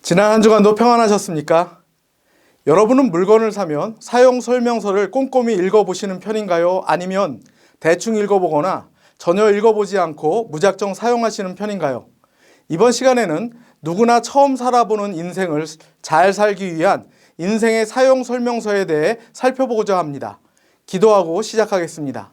지난 한 주간도 평안하셨습니까? 여러분은 물건을 사면 사용 설명서를 꼼꼼히 읽어보시는 편인가요? 아니면 대충 읽어보거나 전혀 읽어보지 않고 무작정 사용하시는 편인가요? 이번 시간에는 누구나 처음 살아보는 인생을 잘 살기 위한 인생의 사용 설명서에 대해 살펴보고자 합니다. 기도하고 시작하겠습니다.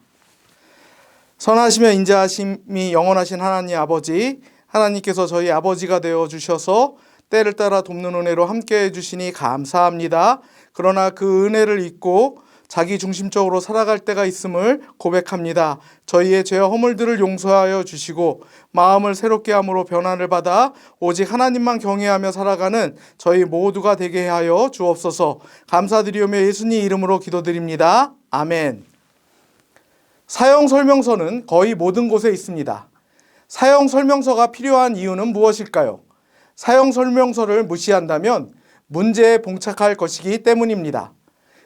선하시며 인자하심이 영원하신 하나님 아버지, 하나님께서 저희 아버지가 되어 주셔서 때를 따라 돕는 은혜로 함께 해주시니 감사합니다. 그러나 그 은혜를 잊고 자기 중심적으로 살아갈 때가 있음을 고백합니다. 저희의 죄와 허물들을 용서하여 주시고 마음을 새롭게 함으로 변화를 받아 오직 하나님만 경외하며 살아가는 저희 모두가 되게 하여 주옵소서. 감사드리오며 예수님 이름으로 기도드립니다. 아멘. 사용 설명서는 거의 모든 곳에 있습니다. 사용 설명서가 필요한 이유는 무엇일까요? 사용 설명서를 무시한다면 문제에 봉착할 것이기 때문입니다.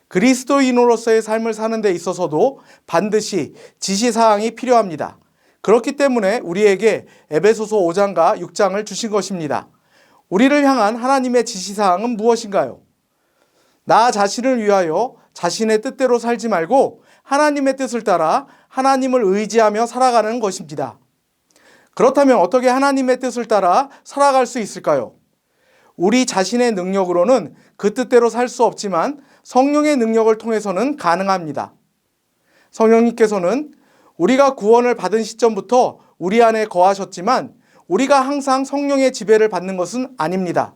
그리스도인으로서의 삶을 사는 데 있어서도 반드시 지시사항이 필요합니다. 그렇기 때문에 우리에게 에베소서 5장과 6장을 주신 것입니다. 우리를 향한 하나님의 지시사항은 무엇인가요? 나 자신을 위하여 자신의 뜻대로 살지 말고 하나님의 뜻을 따라 하나님을 의지하며 살아가는 것입니다. 그렇다면 어떻게 하나님의 뜻을 따라 살아갈 수 있을까요? 우리 자신의 능력으로는 그 뜻대로 살 수 없지만 성령의 능력을 통해서는 가능합니다. 성령님께서는 우리가 구원을 받은 시점부터 우리 안에 거하셨지만 우리가 항상 성령의 지배를 받는 것은 아닙니다.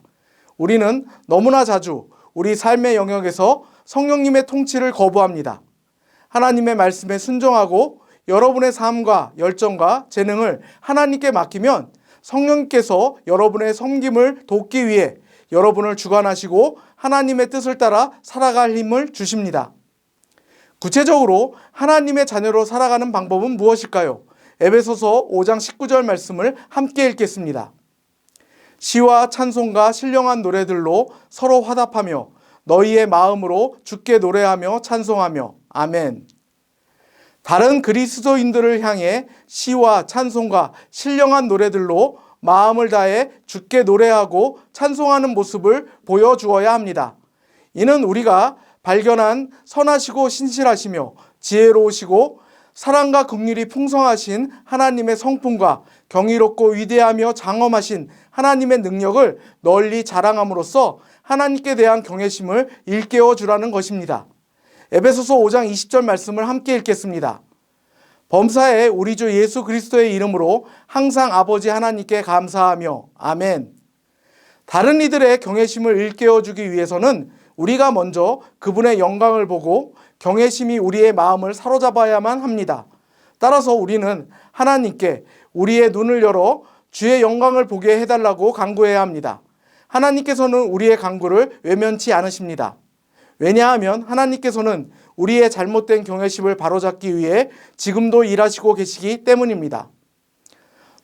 우리는 너무나 자주 우리 삶의 영역에서 성령님의 통치를 거부합니다. 하나님의 말씀에 순종하고 여러분의 삶과 열정과 재능을 하나님께 맡기면 성령님께서 여러분의 섬김을 돕기 위해 여러분을 주관하시고 하나님의 뜻을 따라 살아갈 힘을 주십니다. 구체적으로 하나님의 자녀로 살아가는 방법은 무엇일까요? 에베소서 5장 19절 말씀을 함께 읽겠습니다. 시와 찬송과 신령한 노래들로 서로 화답하며 너희의 마음으로 주께 노래하며 찬송하며 아멘. 다른 그리스도인들을 향해 시와 찬송과 신령한 노래들로 마음을 다해 주께 노래하고 찬송하는 모습을 보여주어야 합니다. 이는 우리가 발견한 선하시고 신실하시며 지혜로우시고 사랑과 긍휼이 풍성하신 하나님의 성품과 경이롭고 위대하며 장엄하신 하나님의 능력을 널리 자랑함으로써 하나님께 대한 경외심을 일깨워 주라는 것입니다. 에베소서 5장 20절 말씀을 함께 읽겠습니다. 범사에 우리 주 예수 그리스도의 이름으로 항상 아버지 하나님께 감사하며 아멘. 다른 이들의 경외심을 일깨워주기 위해서는 우리가 먼저 그분의 영광을 보고 경외심이 우리의 마음을 사로잡아야만 합니다. 따라서 우리는 하나님께 우리의 눈을 열어 주의 영광을 보게 해달라고 간구해야 합니다. 하나님께서는 우리의 간구를 외면치 않으십니다. 왜냐하면 하나님께서는 우리의 잘못된 경외심을 바로잡기 위해 지금도 일하시고 계시기 때문입니다.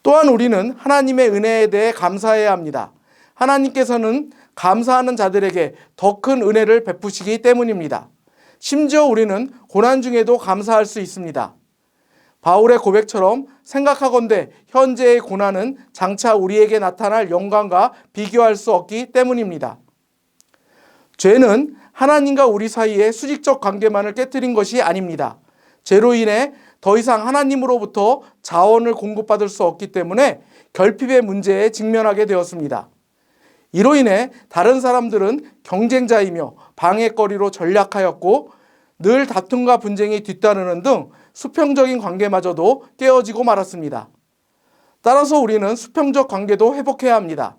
또한 우리는 하나님의 은혜에 대해 감사해야 합니다. 하나님께서는 감사하는 자들에게 더 큰 은혜를 베푸시기 때문입니다. 심지어 우리는 고난 중에도 감사할 수 있습니다. 바울의 고백처럼 생각하건대 현재의 고난은 장차 우리에게 나타날 영광과 비교할 수 없기 때문입니다. 죄는 하나님과 우리 사이의 수직적 관계만을 깨뜨린 것이 아닙니다. 죄로 인해 더 이상 하나님으로부터 자원을 공급받을 수 없기 때문에 결핍의 문제에 직면하게 되었습니다. 이로 인해 다른 사람들은 경쟁자이며 방해거리로 전락하였고 늘 다툼과 분쟁이 뒤따르는 등 수평적인 관계마저도 깨어지고 말았습니다. 따라서 우리는 수평적 관계도 회복해야 합니다.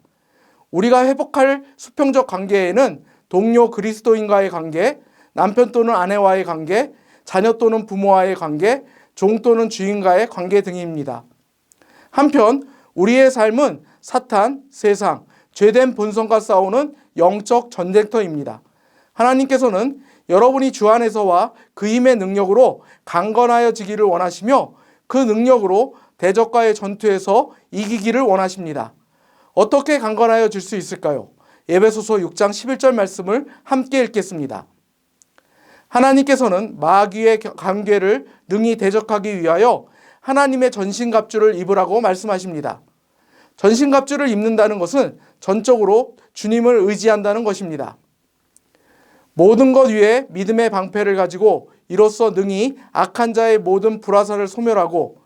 우리가 회복할 수평적 관계에는 동료 그리스도인과의 관계, 남편 또는 아내와의 관계, 자녀 또는 부모와의 관계, 종 또는 주인과의 관계 등입니다. 한편 우리의 삶은 사탄, 세상, 죄된 본성과 싸우는 영적 전쟁터입니다. 하나님께서는 여러분이 주 안에서와 그 힘의 능력으로 강건하여지기를 원하시며 그 능력으로 대적과의 전투에서 이기기를 원하십니다. 어떻게 강건하여질 수 있을까요? 에베소서 6장 11절 말씀을 함께 읽겠습니다. 하나님께서는 마귀의 관계를 능히 대적하기 위하여 하나님의 전신갑주를 입으라고 말씀하십니다. 전신갑주를 입는다는 것은 전적으로 주님을 의지한다는 것입니다. 모든 것 위에 믿음의 방패를 가지고 이로써 능히 악한 자의 모든 불화살을 소멸하고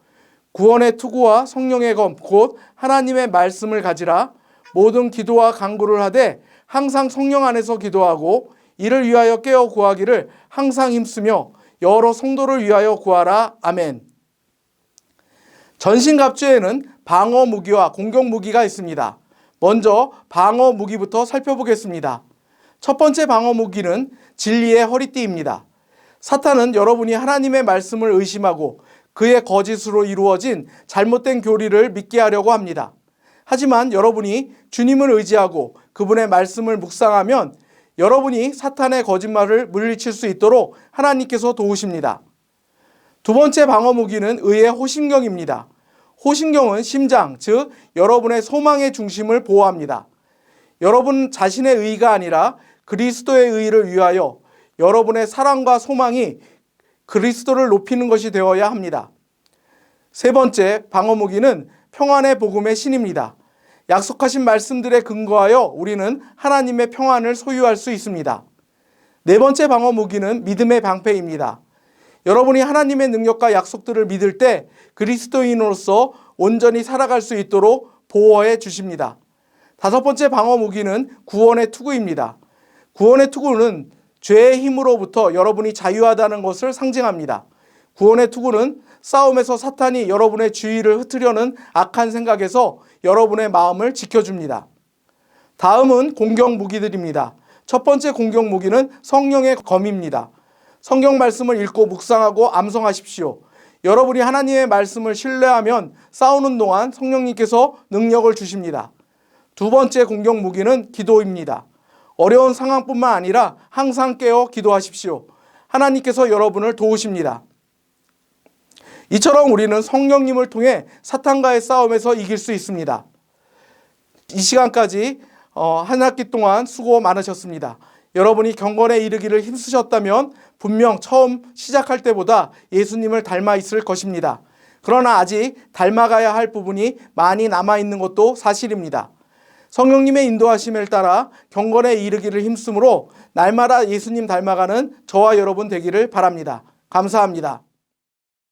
구원의 투구와 성령의 검 곧 하나님의 말씀을 가지라. 모든 기도와 간구를 하되 항상 성령 안에서 기도하고 이를 위하여 깨어 구하기를 항상 힘쓰며 여러 성도를 위하여 구하라. 아멘. 전신갑주에는 방어 무기와 공격 무기가 있습니다. 먼저 방어 무기부터 살펴보겠습니다. 첫 번째 방어 무기는 진리의 허리띠입니다. 사탄은 여러분이 하나님의 말씀을 의심하고 그의 거짓으로 이루어진 잘못된 교리를 믿게 하려고 합니다. 하지만 여러분이 주님을 의지하고 그분의 말씀을 묵상하면 여러분이 사탄의 거짓말을 물리칠 수 있도록 하나님께서 도우십니다. 두 번째 방어 무기는 의의 호심경입니다. 호심경은 심장, 즉 여러분의 소망의 중심을 보호합니다. 여러분 자신의 의가 아니라 그리스도의 의를 위하여 여러분의 사랑과 소망이 그리스도를 높이는 것이 되어야 합니다. 세 번째 방어 무기는 평안의 복음의 신입니다. 약속하신 말씀들에 근거하여 우리는 하나님의 평안을 소유할 수 있습니다. 네 번째 방어 무기는 믿음의 방패입니다. 여러분이 하나님의 능력과 약속들을 믿을 때 그리스도인으로서 온전히 살아갈 수 있도록 보호해 주십니다. 다섯 번째 방어 무기는 구원의 투구입니다. 구원의 투구는 죄의 힘으로부터 여러분이 자유하다는 것을 상징합니다. 구원의 투구는 싸움에서 사탄이 여러분의 주의를 흩으려는 악한 생각에서 여러분의 마음을 지켜줍니다. 다음은 공격 무기들입니다. 첫 번째 공격 무기는 성령의 검입니다. 성경 말씀을 읽고 묵상하고 암송하십시오. 여러분이 하나님의 말씀을 신뢰하면 싸우는 동안 성령님께서 능력을 주십니다. 두 번째 공격 무기는 기도입니다. 어려운 상황뿐만 아니라 항상 깨어 기도하십시오. 하나님께서 여러분을 도우십니다. 이처럼 우리는 성령님을 통해 사탄과의 싸움에서 이길 수 있습니다. 이 시간까지 한 학기 동안 수고 많으셨습니다. 여러분이 경건에 이르기를 힘쓰셨다면 분명 처음 시작할 때보다 예수님을 닮아 있을 것입니다. 그러나 아직 닮아가야 할 부분이 많이 남아있는 것도 사실입니다. 성령님의 인도하심을 따라 경건에 이르기를 힘쓰므로 날마다 예수님 닮아가는 저와 여러분 되기를 바랍니다. 감사합니다.